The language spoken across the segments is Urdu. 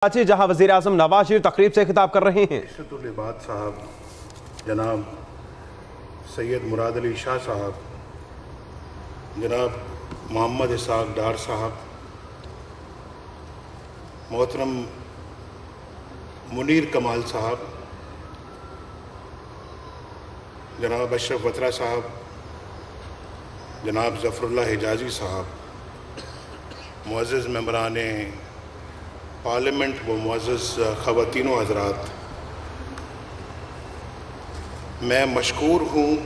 کراچی جہاں وزیر اعظم نواز شریف تقریب سے خطاب کر رہے ہیں۔ عزت العباد صاحب، جناب سید مراد علی شاہ صاحب، جناب محمد اسحاق ڈار صاحب، محترم منیر کمال صاحب، جناب اشرف وطرہ صاحب، جناب ظفر اللہ حجازی صاحب، معزز ممبران پارلیمنٹ و معزز خواتین و حضرات، میں مشکور ہوں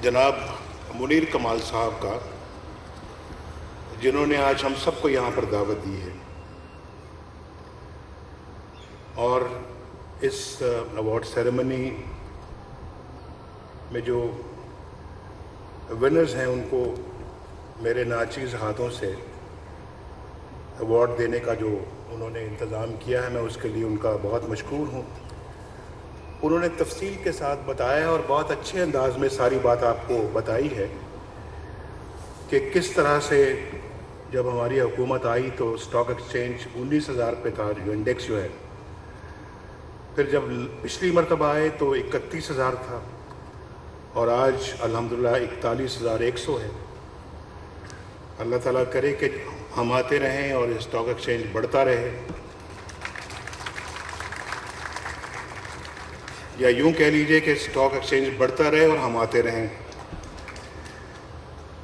جناب منیر کمال صاحب کا، جنہوں نے آج ہم سب کو یہاں پر دعوت دی ہے اور اس ایوارڈ سیریمنی میں جو ونرز ہیں ان کو میرے ناچیز ہاتھوں سے ایوارڈ دینے کا جو انہوں نے انتظام کیا ہے، میں اس کے لیے ان کا بہت مشکور ہوں۔ انہوں نے تفصیل کے ساتھ بتایا اور بہت اچھے انداز میں ساری بات آپ کو بتائی ہے کہ کس طرح سے جب ہماری حکومت آئی تو اسٹاک ایکسچینج 19,000 پہ تھا، جو انڈیکس جو ہے، پھر جب پچھلی مرتبہ آئے تو 31,000 تھا اور آج الحمدللہ 41,100 ہے۔ اللہ تعالیٰ کرے کہ ہم آتے رہیں اور اسٹاک ایکسچینج بڑھتا رہے، یا یوں کہہ لیجئے کہ اسٹاک ایکسچینج بڑھتا رہے اور ہم آتے رہیں۔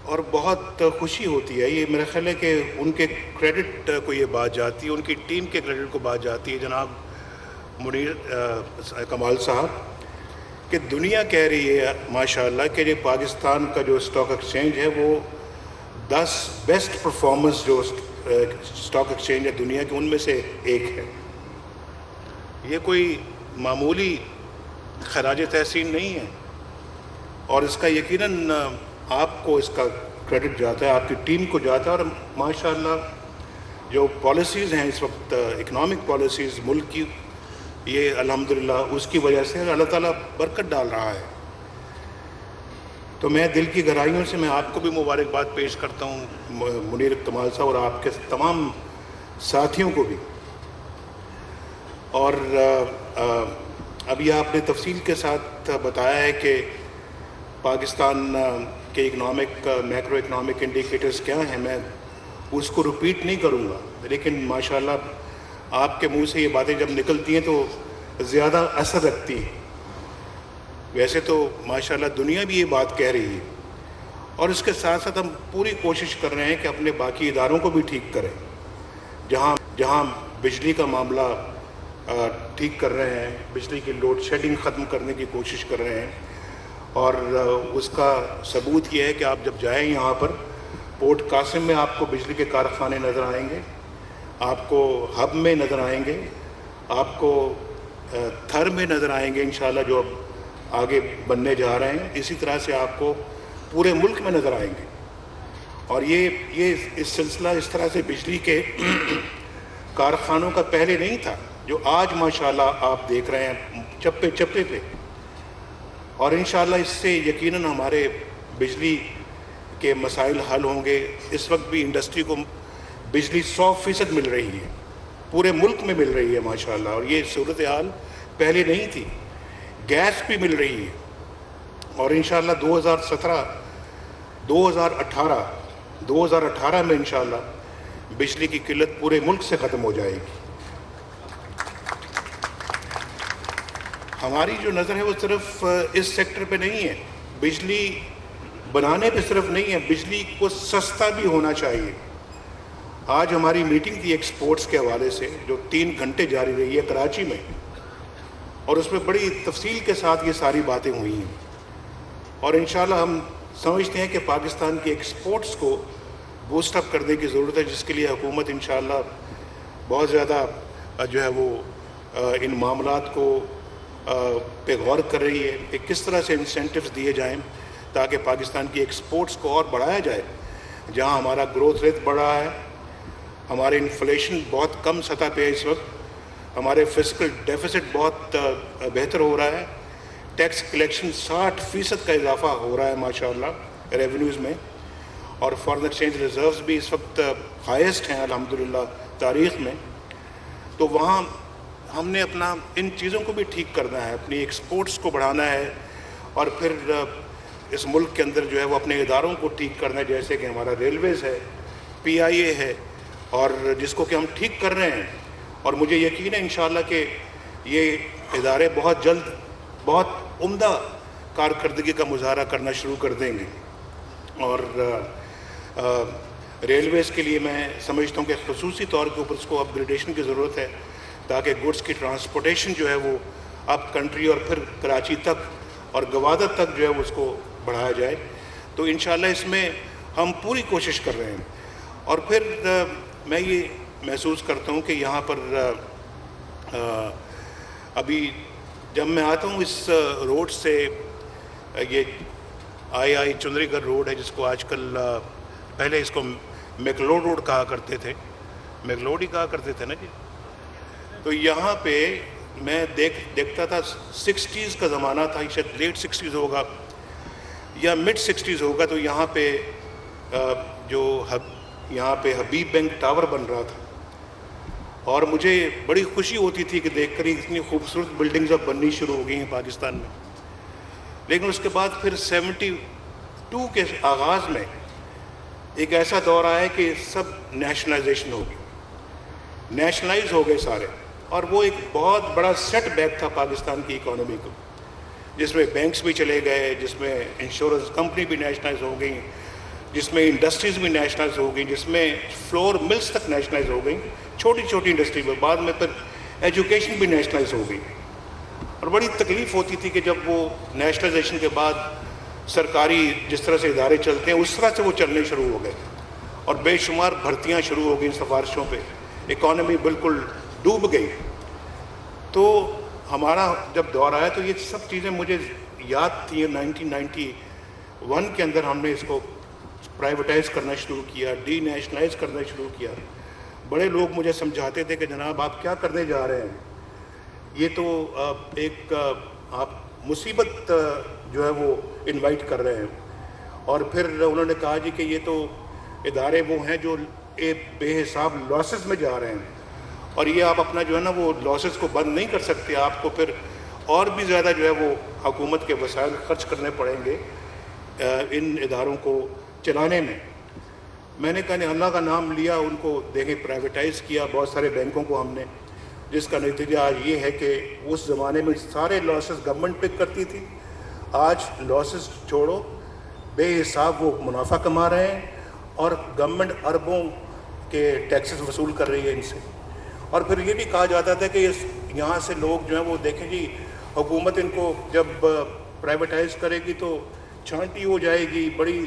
اور بہت خوشی ہوتی ہے، یہ میرا خیال ہے کہ ان کے کریڈٹ کو یہ بات جاتی ہے، ان کی ٹیم کے کریڈٹ کو بات جاتی ہے جناب منیر کمال صاحب، کہ دنیا کہہ رہی ہے ماشاءاللہ کہ یہ پاکستان کا جو اسٹاک ایکسچینج ہے وہ 10 بیسٹ پرفارمنس جو اسٹاک ایکسچینج ہے دنیا کے ان میں سے ایک ہے۔ یہ کوئی معمولی خراج تحسین نہیں ہے اور اس کا یقیناً آپ کو اس کا کریڈٹ جاتا ہے، آپ کی ٹیم کو جاتا ہے، اور ماشاءاللہ جو پالیسیز ہیں اس وقت، اکنامک پالیسیز ملک کی، یہ الحمدللہ اس کی وجہ سے اللہ تعالیٰ برکت ڈال رہا ہے۔ تو میں دل کی گہرائیوں سے میں آپ کو بھی مبارکباد پیش کرتا ہوں منیر کمال صاحب اور آپ کے تمام ساتھیوں کو بھی۔ اور ابھی آپ نے تفصیل کے ساتھ بتایا ہے کہ پاکستان کے اکنامک میکرو اکنامک انڈیکیٹرز کیا ہیں، میں اس کو رپیٹ نہیں کروں گا، لیکن ماشاءاللہ آپ کے منہ سے یہ باتیں جب نکلتی ہیں تو زیادہ اثر رکھتی ہیں۔ ویسے تو ماشاءاللہ دنیا بھی یہ بات کہہ رہی ہے، اور اس کے ساتھ ساتھ ہم پوری کوشش کر رہے ہیں کہ اپنے باقی اداروں کو بھی ٹھیک کریں، جہاں بجلی کا معاملہ ٹھیک کر رہے ہیں، بجلی کی لوڈ شیڈنگ ختم کرنے کی کوشش کر رہے ہیں، اور اس کا ثبوت یہ ہے کہ آپ جب جائیں یہاں پر پورٹ قاسم میں آپ کو بجلی کے کارخانے نظر آئیں گے، آپ کو ہب میں نظر آئیں گے، آپ کو تھر میں نظر آئیں گے انشاءاللہ جو اب آگے بننے جا رہے ہیں، اسی طرح سے آپ کو پورے ملک میں نظر آئیں گے۔ اور یہ اس سلسلہ اس طرح سے بجلی کے کارخانوں کا پہلے نہیں تھا، جو آج ماشاءاللہ آپ دیکھ رہے ہیں چپے چپے پہ، اور انشاءاللہ اس سے یقیناً ہمارے بجلی کے مسائل حل ہوں گے۔ اس وقت بھی انڈسٹری کو بجلی 100% مل رہی ہے، پورے ملک میں مل رہی ہے ماشاءاللہ، اور یہ صورتحال پہلے نہیں تھی۔ گیس بھی مل رہی ہے، اور انشاءاللہ 2018 میں انشاءاللہ بجلی کی قلت پورے ملک سے ختم ہو جائے گی۔ ہماری جو نظر ہے وہ صرف اس سیکٹر پہ نہیں ہے، بجلی بنانے پہ صرف نہیں ہے، بجلی کو سستا بھی ہونا چاہیے۔ آج ہماری میٹنگ تھی ایکسپورٹس کے حوالے سے جو 3 گھنٹے جاری رہی ہے کراچی میں، اور اس میں بڑی تفصیل کے ساتھ یہ ساری باتیں ہوئی ہیں، اور انشاءاللہ ہم سمجھتے ہیں کہ پاکستان کی ایکسپورٹس کو بوسٹ اپ کرنے کی ضرورت ہے، جس کے لیے حکومت انشاءاللہ بہت زیادہ جو ہے وہ ان معاملات کو پہ غور کر رہی ہے کہ کس طرح سے انسینٹیوز دیے جائیں تاکہ پاکستان کی ایکسپورٹس کو اور بڑھایا جائے۔ جہاں ہمارا گروتھ ریٹ بڑھ رہا ہے، ہمارے انفلیشن بہت کم سطح پہ ہے اس وقت، ہمارے فسکل ڈیفیسٹ بہت بہتر ہو رہا ہے، ٹیکس کلیکشن 60% کا اضافہ ہو رہا ہے ماشاءاللہ ریونیوز میں، اور فارن ایکسچینج ریزروز بھی اس وقت ہائیسٹ ہیں الحمدللہ تاریخ میں. تو وہاں ہم نے اپنا ان چیزوں کو بھی ٹھیک کرنا ہے, اپنی ایکسپورٹس کو بڑھانا ہے, اور پھر اس ملک کے اندر جو ہے وہ اپنے اداروں کو ٹھیک کرنا ہے, جیسے کہ ہمارا ریلویز ہے, PIA ہے, اور جس کو کہ ہم ٹھیک کر رہے ہیں. اور مجھے یقین ہے انشاءاللہ کہ یہ ادارے بہت جلد بہت عمدہ کارکردگی کا مظاہرہ کرنا شروع کر دیں گے. اور ریلویز کے لیے میں سمجھتا ہوں کہ خصوصی طور کے اوپر اس کو اپ گریڈیشن کی ضرورت ہے, تاکہ گڈس کی ٹرانسپورٹیشن جو ہے وہ اپ کنٹری اور پھر کراچی تک اور گوادر تک جو ہے وہ اس کو بڑھایا جائے. تو انشاءاللہ اس میں ہم پوری کوشش کر رہے ہیں. اور پھر میں یہ محسوس کرتا ہوں کہ یہاں پر ابھی جب میں آتا ہوں اس روڈ سے, یہ آئی چندری گڑھ روڈ ہے جس کو آج کل پہلے اس کو میکلوڈ روڈ کہا کرتے تھے, میکلوڈ ہی کہا کرتے تھے نا جی. تو یہاں پہ میں دیکھتا تھا 60s کا زمانہ تھا, شاید لیٹ 60s ہوگا یا مڈ 60s ہوگا. تو یہاں پہ یہاں پہ حبیب بینک ٹاور بن رہا تھا, اور مجھے بڑی خوشی ہوتی تھی کہ دیکھ کر ہی اتنی خوبصورت بلڈنگز اب بننی شروع ہو گئی ہیں پاکستان میں. لیکن اس کے بعد پھر 72 کے آغاز میں ایک ایسا دور آیا کہ سب نیشنلائزیشن ہو گئی, نیشنلائز ہو گئے سارے, اور وہ ایک بہت بڑا سیٹ بیک تھا پاکستان کی اکانومی کو, جس میں بینکس بھی چلے گئے, جس میں انشورنس کمپنی بھی نیشنلائز ہو گئیں, جس میں انڈسٹریز بھی نیشنلائز ہو گئیں, جس میں فلور ملز تک نیشنلائز ہو گئیں, چھوٹی چھوٹی انڈسٹری میں. بعد میں پھر ایجوکیشن بھی نیشنلائز ہو گئی. اور بڑی تکلیف ہوتی تھی کہ جب وہ نیشنلائزیشن کے بعد سرکاری جس طرح سے ادارے چلتے ہیں اس طرح سے وہ چلنے شروع ہو گئے, اور بے شمار بھرتیاں شروع ہو گئیں سفارشوں پہ, اکانومی بالکل ڈوب گئی. تو ہمارا جب دور آیا تو یہ سب چیزیں مجھے یاد تھیں. 1991 کے اندر ہم نے اس کو پرائیویٹائز کرنا شروع کیا, ڈی نیشنلائز کرنا شروع کیا. بڑے لوگ مجھے سمجھاتے تھے کہ جناب آپ کیا کرنے جا رہے ہیں, یہ تو ایک آپ مصیبت جو ہے وہ انوائٹ کر رہے ہیں. اور پھر انہوں نے کہا جی کہ یہ تو ادارے وہ ہیں جو بے حساب لاسز میں جا رہے ہیں, اور یہ آپ اپنا جو ہے نا وہ لاسز کو بند نہیں کر سکتے, آپ کو پھر اور بھی زیادہ جو ہے وہ حکومت کے وسائل خرچ کرنے پڑیں گے ان اداروں کو چلانے میں. میں نے کہا نہیں, اللہ کا نام لیا, ان کو دیکھیں پرائیویٹائز کیا بہت سارے بینکوں کو ہم نے, جس کا نتیجہ آج یہ ہے کہ اس زمانے میں سارے لاسز گورنمنٹ پک کرتی تھی, آج لاسز چھوڑو, بے حساب وہ منافع کما رہے ہیں, اور گورنمنٹ اربوں کے ٹیکسز وصول کر رہی ہے ان سے. اور پھر یہ بھی کہا جاتا تھا کہ یہاں سے لوگ جو ہیں وہ دیکھیں جی حکومت ان کو جب پرائیویٹائز کرے گی تو چھانٹی ہو جائے گی, بڑی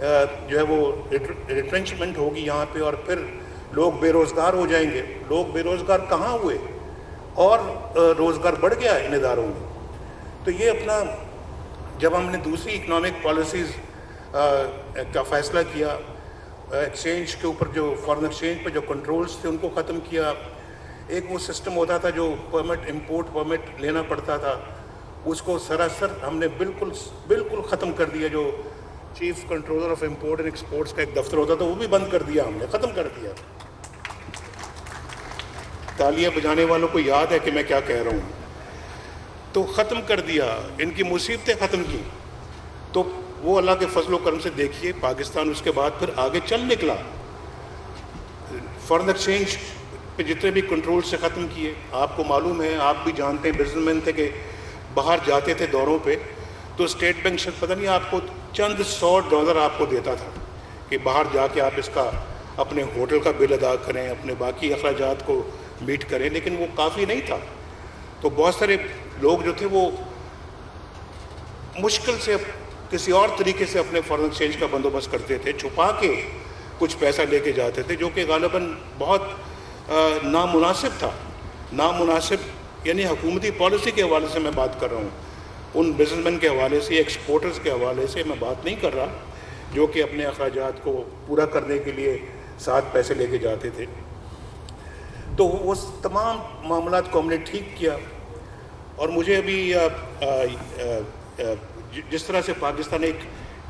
جو ہے وہ ریٹرنچمنٹ ہوگی یہاں پہ, اور پھر لوگ بے روزگار ہو جائیں گے. لوگ بے روزگار کہاں ہوئے, اور روزگار بڑھ گیا ان اداروں میں. تو یہ اپنا جب ہم نے دوسری اکنامک پالیسیز کا فیصلہ کیا, ایکسچینج کے اوپر جو فارن ایکسچینج پہ جو کنٹرولز تھے ان کو ختم کیا. ایک وہ سسٹم ہوتا تھا جو پرمٹ, امپورٹ پرمٹ لینا پڑتا تھا, اس کو سراسر ہم نے بالکل ختم کر دیا. جو chief controller of import and exports کا ایک دفتر ہوتا تھا وہ بھی بند کر دیا, ہم نے ختم کر دیا. تالیاں بجانے والوں کو یاد ہے کہ میں کیا کہہ رہا ہوں. تو ختم کر دیا, ان کی مصیبتیں ختم کی. تو وہ اللہ کے فضل و کرم سے دیکھیے پاکستان اس کے بعد پھر آگے چل نکلا. فارن ایکسچینج پہ جتنے بھی کنٹرول سے ختم کیے, آپ کو معلوم ہے, آپ بھی جانتے ہیں, بزنس مین تھے کہ باہر جاتے تھے دوروں پہ تو اسٹیٹ بینک شاید پتہ نہیں آپ کو چند $100 آپ کو دیتا تھا کہ باہر جا کے آپ اس کا اپنے ہوٹل کا بل ادا کریں, اپنے باقی اخراجات کو میٹ کریں. لیکن وہ کافی نہیں تھا. تو بہت سارے لوگ جو تھے وہ مشکل سے کسی اور طریقے سے اپنے فارن ایکسچینج کا بندوبست کرتے تھے, چھپا کے کچھ پیسہ لے کے جاتے تھے, جو کہ غالباً بہت نامناسب تھا. نامناسب یعنی حکومتی پالیسی کے حوالے سے میں بات کر رہا ہوں, ان بزنس مین کے حوالے سے, ایکسپورٹرز کے حوالے سے میں بات نہیں کر رہا, جو کہ اپنے اخراجات کو پورا کرنے کے لیے ساتھ پیسے لے کے جاتے تھے. تو وہ تمام معاملات کو ہم نے ٹھیک کیا. اور مجھے ابھی جس طرح سے پاکستان ایک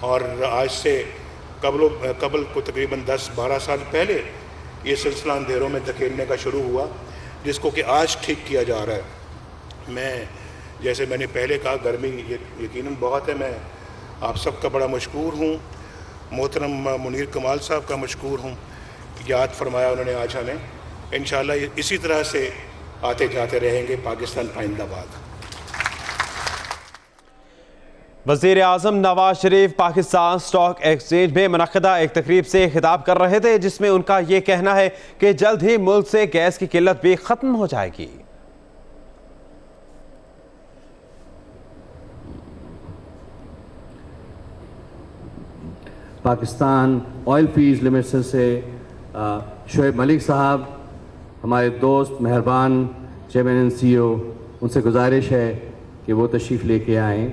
اور آج سے قبل کو تقریباً 10-12 سال پہلے یہ سلسلہ اندھیروں میں دھکیلنے کا شروع ہوا، جس کو کہ آج ٹھیک کیا جا رہا ہے۔ جیسے میں نے پہلے کہا، گرمی یقیناً بہت ہے، میں آپ سب کا بڑا مشکور ہوں، محترم منیر کمال صاحب کا مشکور ہوں، یاد فرمایا انہوں نے آج ہمیں۔ انشاءاللہ اسی طرح سے آتے جاتے رہیں گے۔ پاکستان پائندہ باد۔ وزیر اعظم نواز شریف پاکستان سٹاک ایکسچینج میں منعقدہ ایک تقریب سے خطاب کر رہے تھے، جس میں ان کا یہ کہنا ہے کہ جلد ہی ملک سے گیس کی قلت بھی ختم ہو جائے گی۔ پاکستان آئل فیلڈز لمیٹڈ سے شعیب ملک صاحب، ہمارے دوست مہربان چیئرمین اینڈ سی او، ان سے گزارش ہے کہ وہ تشریف لے کے آئیں۔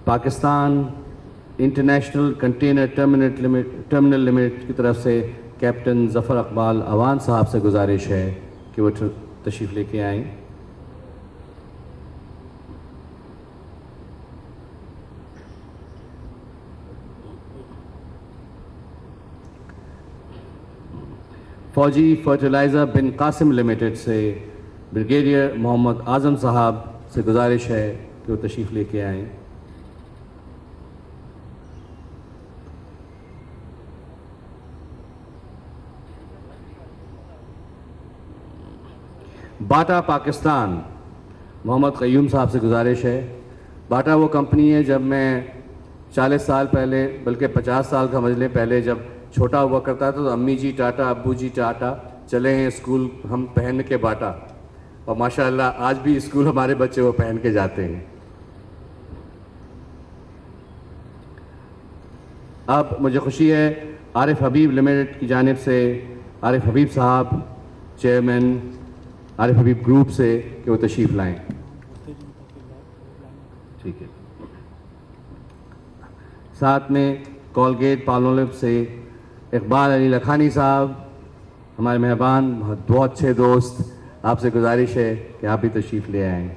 Pakistan international container terminal limited کی طرف سے کیپٹن ظفر اقبال اوان صاحب سے گزارش ہے کہ وہ تشریف لے کے آئیں۔ فوجی فرٹیلائزر بن قاسم لمیٹڈ سے بریگیڈیئر محمد اعظم صاحب سے گزارش ہے کہ وہ تشریف لے کے آئیں۔ باٹا پاکستان محمد قیوم صاحب سے گزارش ہے۔ باٹا وہ کمپنی ہے، جب میں 40 سال پہلے، بلکہ 50 سال کا سمجھ لیں پہلے، جب چھوٹا ہوا کرتا تھا تو امی جی ٹاٹا، ابو جی ٹاٹا، چلے ہیں اسکول ہم پہن کے باٹا، اور ماشاءاللہ آج بھی اسکول ہمارے بچے وہ پہن کے جاتے ہیں۔ اب مجھے خوشی ہے عارف حبیب لمیٹڈ کی جانب سے عارف حبیب صاحب، چیئرمین عارف حبیب گروپ سے، کہ وہ تشریف لائیں۔ ٹھیک ہے۔ ساتھ میں کولگیٹ پالمولیو سے اقبال علی لکھانی صاحب، ہمارے مہربان بہت اچھے دوست، آپ سے گزارش ہے کہ آپ بھی تشریف لے آئیں۔